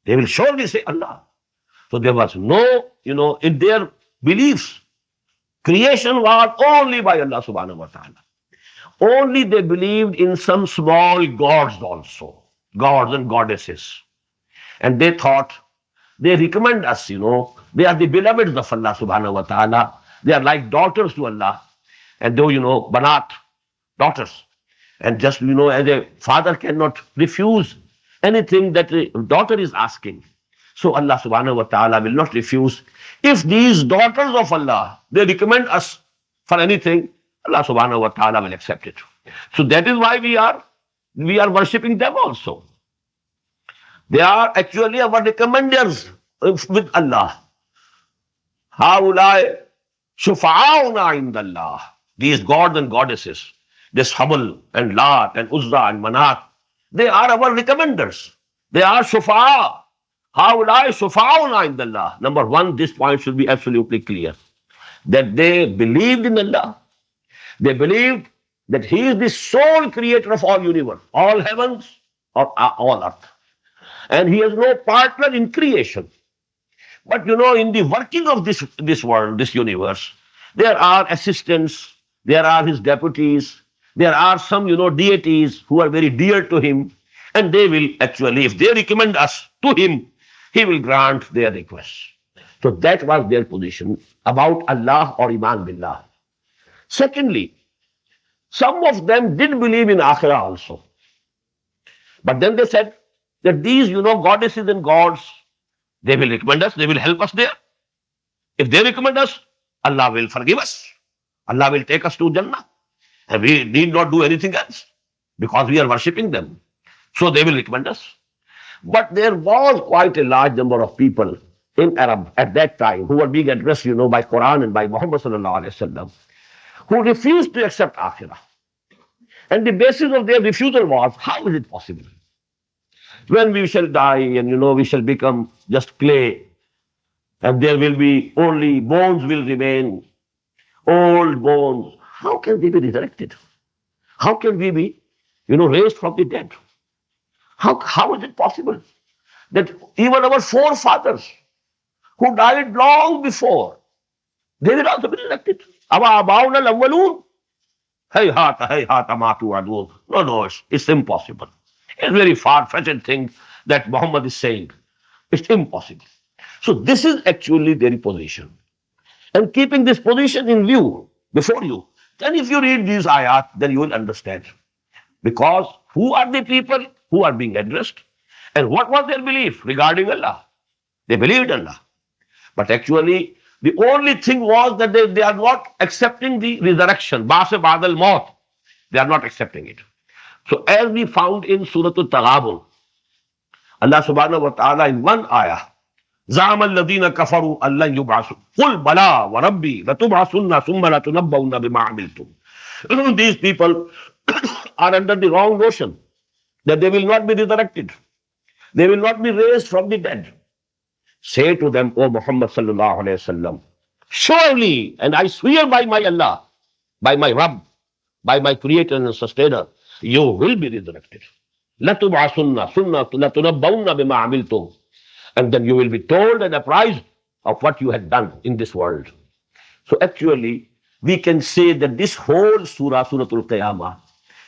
A: They will surely say Allah. So there was no, in their beliefs, creation was only by Allah subhanahu wa ta'ala. Only they believed in some small gods also, gods and goddesses. And they thought, they recommend us, they are the beloveds of Allah subhanahu wa ta'ala. They are like daughters to Allah. And though, banat, daughters. And just, as a father cannot refuse anything that a daughter is asking. So Allah subhanahu wa ta'ala will not refuse. If these daughters of Allah, they recommend us for anything, Allah subhanahu wa ta'ala will accept it. So that is why we are worshipping them also. They are actually our recommenders with Allah. Haulai shufa'auna indallah. These gods and goddesses, this Hubal and Lat and Uzza and Manat, they are our recommenders. They are shufa'a. Haulai shufa'auna indallah. Number one, this point should be absolutely clear. That they believed in Allah. They believed that He is the sole creator of all universe, all heavens, or all earth. And He has no partner in creation. But in the working of this world, this universe, there are assistants, there are His deputies, there are some, deities who are very dear to Him, and they will actually, if they recommend us to Him, He will grant their requests. So that was their position about Allah or Iman Billah. Secondly, some of them did believe in Akhirah also. But then they said that these, goddesses and gods, they will recommend us, they will help us there. If they recommend us, Allah will forgive us. Allah will take us to Jannah. And we need not do anything else because we are worshipping them. So they will recommend us. But there was quite a large number of people in Arab at that time who were being addressed, by Quran and by Muhammad sallallahu alaihi wasallam, who refused to accept Akhirah. And the basis of their refusal was, how is it possible? When we shall die and, we shall become just clay and there will be only bones will remain, old bones. How can we be resurrected? How can we be, raised from the dead? How is it possible that even our forefathers who died long before, they will also be resurrected? No, it's impossible. It's a very far-fetched thing that Muhammad is saying. It's impossible. So this is actually their position. And keeping this position in view before you, then if you read these ayat, then you will understand. Because who are the people who are being addressed? And what was their belief regarding Allah? They believed Allah. But actually, the only thing was that they are not accepting the resurrection. Ba'as ba'dal maut. They are not accepting it. So as we found in Surah Al-Taghabun, Allah subhanahu wa ta'ala in one ayah, زعم الذين كفروا أن لن يبعثوا قل بلى وربي لتبعثن ثم لتنبؤن بما عملتم. These people are under the wrong notion that they will not be resurrected. They will not be raised from the dead. Say to them, O Muhammad sallallahu alayhi wasallam, surely, and I swear by my Allah, by my Rabb, by my Creator and Sustainer, you will be resurrected. لَتُبْعَثُنَّ ثُمَّ لَتُنَبَّؤُنَّ بِمَا عَمِلْتُمْ. And then you will be told and apprised of what you had done in this world. So actually, we can say that this whole surah, Surah Al-Qiyamah,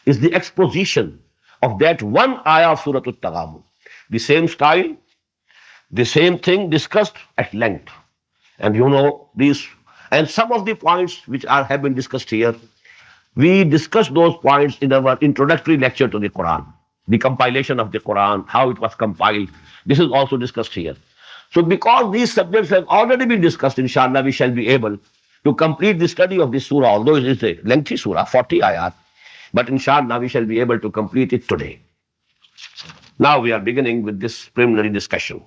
A: is the exposition of that one ayah of Surah Al-Taghabun. The same style, the same thing discussed at length. And these, and some of the points which have been discussed here, we discussed those points in our introductory lecture to the Quran. The compilation of the Quran, how it was compiled. This is also discussed here. So because these subjects have already been discussed, inshallah, we shall be able to complete the study of this surah, although it is a lengthy surah, 40 ayat. But inshallah, we shall be able to complete it today. Now we are beginning with this preliminary discussion.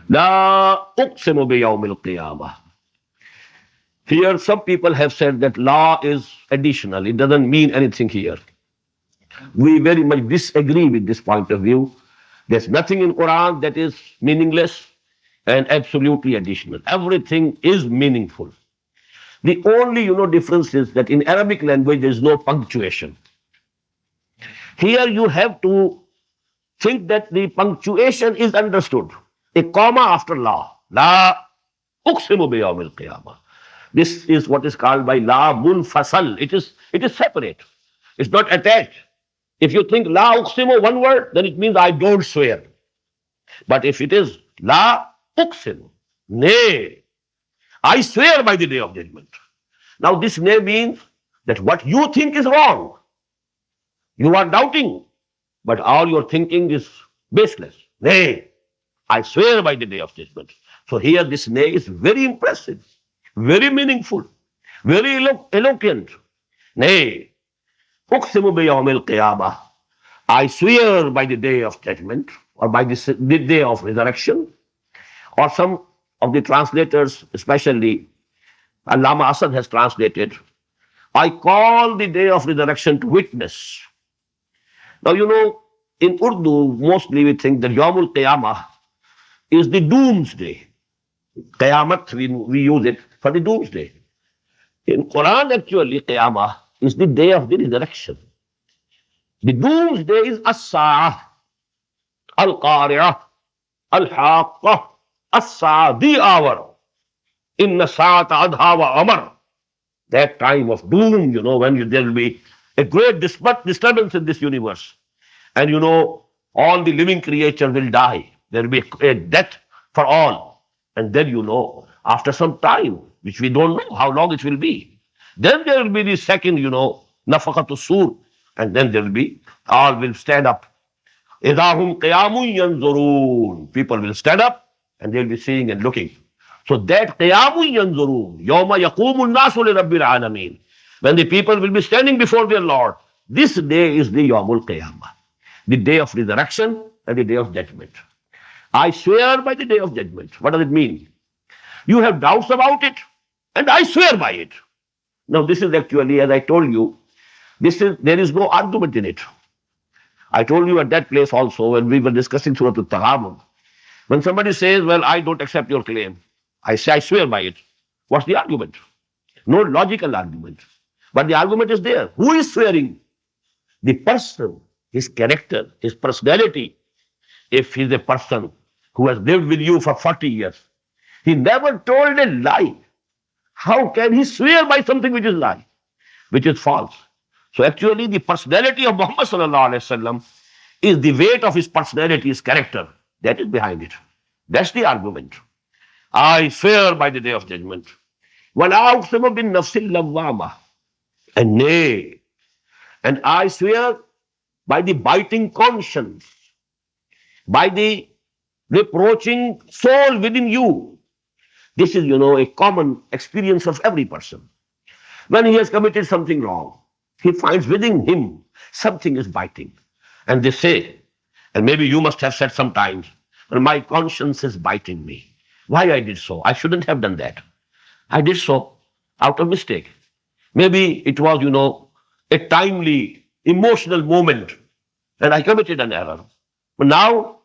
A: La uqsimu bi yawmil qiyamah. Here some people have said that law is additional. It doesn't mean anything here. We very much disagree with this point of view. There's nothing in Quran that is meaningless and absolutely additional. Everything is meaningful. The only, difference is that in Arabic language there is no punctuation. Here you have to think that the punctuation is understood. A comma after la. La uqsimu bi yawmil qiyamah. This is what is called by la munfasal. It is separate. It's not attached. If you think la uqsimu one word, then it means I don't swear. But if it is la uqsimu, nay, I swear by the day of judgment. Now this nay means that what you think is wrong. You are doubting, but all your thinking is baseless. Nay, I swear by the day of judgment. So here this nay is very impressive, very meaningful, very eloquent. Nay, uqsimu bi yawmil qiyamah. I swear by the day of judgment, or by the day of resurrection. Or some of the translators, especially Allama Asad has translated, I call the day of resurrection to witness. Now, in Urdu, mostly we think that Yawmul Qiyamah is the doomsday. Qiyamat, we use it for the doomsday. In Quran, actually, Qiyamah is the day of the resurrection. The doomsday is As-Sa'ah, Al-Qari'ah, Al-Haqqah, As-Sa'ah, the hour. Inna Sa'ata Adha wa Amar. That time of doom, when there will be a great disturbance in this universe. And all the living creatures will die. There will be a death for all. And then after some time, which we don't know how long it will be, then there will be the second, nafaqatu sur, and then there will be, all will stand up. Idahum qiyamun yanzurun. People will stand up and they'll be seeing and looking. So that qiyamun yanzurun, yawma yaqumun nasu li rabbil alameen. When the people will be standing before their Lord, this day is the Yawmul Qiyamah, the day of resurrection and the day of judgment. I swear by the day of judgment. What does it mean? You have doubts about it, and I swear by it. Now, this is actually, as I told you, there is no argument in it. I told you at that place also when we were discussing Surah Al-Taghabun. When somebody says, well, I don't accept your claim, I say, I swear by it. What's the argument? No logical argument. But the argument is there. Who is swearing? The person, his character, his personality. If he's a person who has lived with you for 40 years, he never told a lie. How can he swear by something which is lie, which is false? So actually the personality of Muhammad sallallahu alaihi wasallam is the weight of his personality, his character. That is behind it. That's the argument. I swear by the day of judgment. وَلَا أُقْسِمُ بِالنَّفْسِ اللَّوَّامَةِ. And nay, and I swear by the biting conscience, by the reproaching soul within you. This is, a common experience of every person. When he has committed something wrong, he finds within him something is biting. And they say, and maybe you must have said sometimes, well, my conscience is biting me. Why I did so? I shouldn't have done that. I did so out of mistake. Maybe it was, a timely, emotional moment, and I committed an error. But now,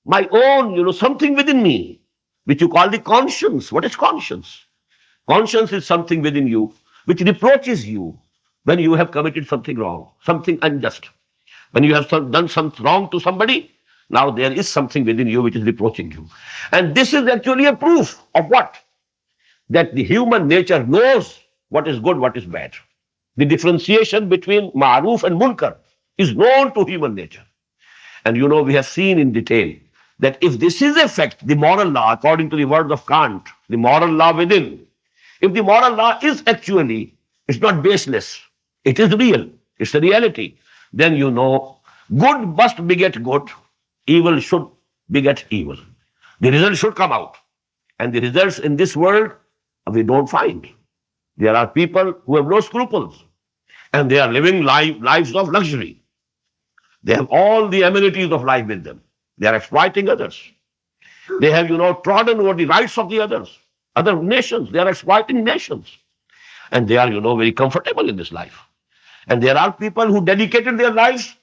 A: my own, something within me, which you call the conscience. What is conscience? Conscience is something within you which reproaches you when you have committed something wrong, something unjust. When you have done something wrong to somebody, now there is something within you which is reproaching you. And this is actually a proof of what? That the human nature knows what is good, what is bad. The differentiation between ma'ruf and munkar is known to human nature. And we have seen in detail that if this is a fact, the moral law, according to the words of Kant, the moral law within, if the moral law is actually, it's not baseless, it is real, it's a reality, then good must beget good, evil should beget evil. The result should come out. And the results in this world, we don't find. There are people who have no scruples, and they are living lives of luxury. They have all the amenities of life with them. They are exploiting others. They have, trodden over the rights of the others, other nations. They are exploiting nations. And they are, very comfortable in this life. And there are people who dedicated their lives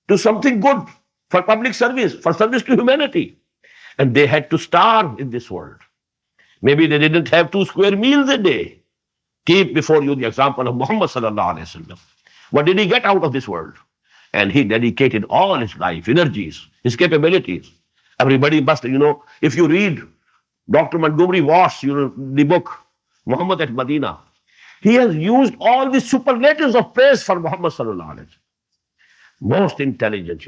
A: to something good, for public service, for service to humanity. And they had to starve in this world. Maybe they didn't have 2 square meals a day. Keep before you the example of Muhammad sallallahu alaihi wasallam. What did he get out of this world? And he dedicated all his life, energies, his capabilities. Everybody must, if you read Dr. Montgomery Wass, the book, Muhammad at Medina, he has used all the superlatives of praise for Muhammad sallallahu alaihi wasallam. Most intelligent,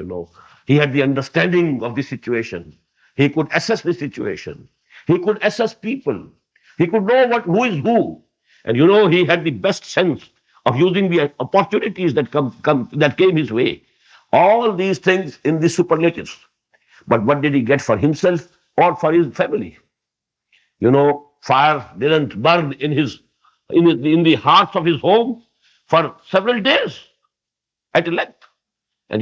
A: He had the understanding of the situation. He could assess the situation. He could assess people. He could know who is who. And he had the best sense of using the opportunities that came his way. All these things in the superlatives. But what did he get for himself or for his family? Fire didn't burn in the hearts of his home for several days at length. And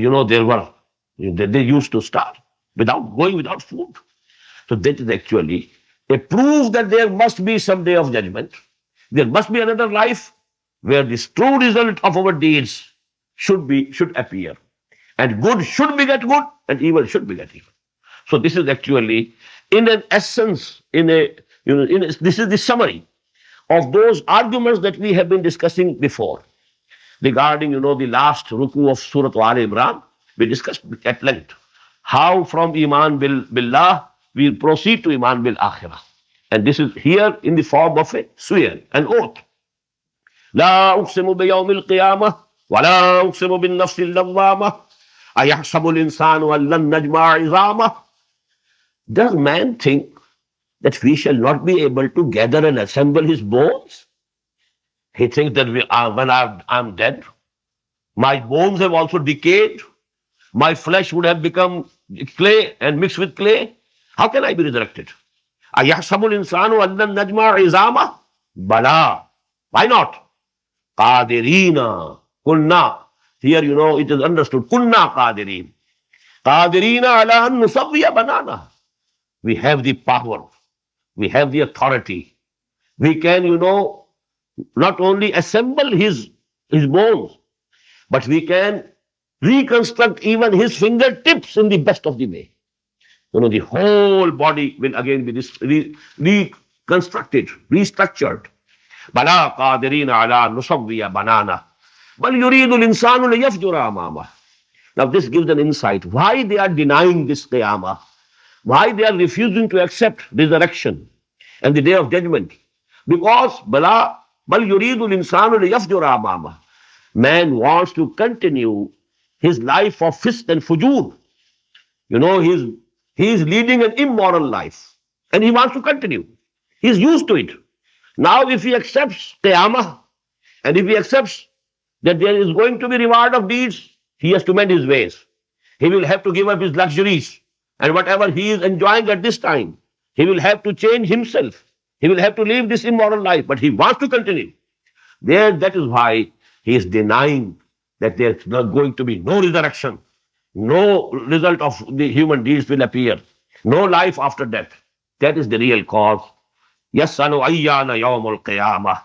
A: they used to starve without food. So that is actually a proof that there must be some day of judgment. There must be another life where this true result of our deeds should appear. And good should beget good, and evil should beget evil. So this is actually, in an essence, this is the summary of those arguments that we have been discussing before. Regarding, the last ruku of Surah Al-Imran, we discussed at length how from Iman Billah we proceed to Iman Bil Akhirah. And this is here in the form of a swear, an oath. La uqsimu bi yawmil qiyamah, wa la uqsimu bin nafsil lawwamah, ayahsabu al-insanu an lan najma'a izamah. Does man think that we shall not be able to gather and assemble his bones? He thinks that when I'm dead, my bones have also decayed, my flesh would have become clay and mixed with clay. How can I be resurrected? أَيَحْسَبُ الْإِنسَانُ أَنْ لَنْ نَجْمَعَ عِظَامَهُ Bala. Why not? Qadirina. Kunna. Here, it is understood. Kunna Qadirin. Qadirina ala an nusawwiya banana. We have the power. We have the authority. We can, not only assemble his bones, but we can reconstruct even his fingertips in the best of the way. The whole body will again be reconstructed, restructured. Bala qadirina ala nusawwiya banana. Bal yuridu al-insanu liyafjura amamah. Now this gives an insight why they are denying this qiyamah, why they are refusing to accept resurrection and the day of judgment. Because bal yuridu al-insanu liyafjura amamah. Man wants to continue his life of fisq and fujur. He is leading an immoral life and he wants to continue. He is used to it. Now if he accepts qiyamah and if he accepts that there is going to be reward of deeds, he has to mend his ways. He will have to give up his luxuries and whatever he is enjoying at this time. He will have to change himself. He will have to live this immoral life, but he wants to continue. That is why he is denying that there is not going to be no resurrection. No result of the human deeds will appear. No life after death. That is the real cause. Yasalu ayyana yawmul qiyamah.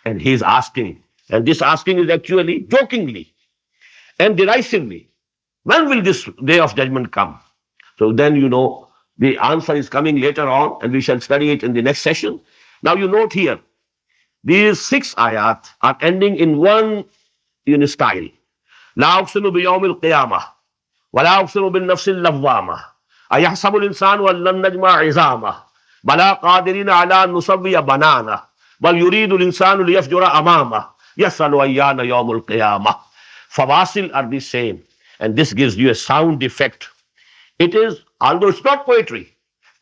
A: And he is asking. And this asking is actually jokingly and derisively. When will this day of judgment come? So then the answer is coming later on and we shall study it in the next session. Now you note here, these 6 ayat are ending in one style. La uqsimu bi yawmil qiyamah. ولا أقسم بالنفس اللوامة أيحسب الإنسان أن لن نجمع عظامه بلى قادرين على أن نسوي بنانه بل يريد الإنسان ليفجر أمامه يسأل أيان يوم القيامة. Fawasil are the same, and this gives you a sound effect. It is, although it's not poetry,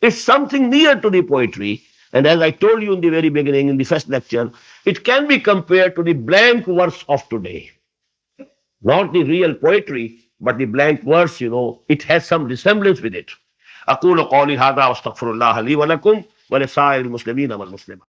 A: it's something near to the poetry. And as I told you in the very beginning, in the first lecture, it can be compared to the blank verse of today. Not the real poetry, but the blank verse, it has some resemblance with it. أقول قولي هذا واستغفر الله لي ولكم ولسائر المسلمين والمسلمات.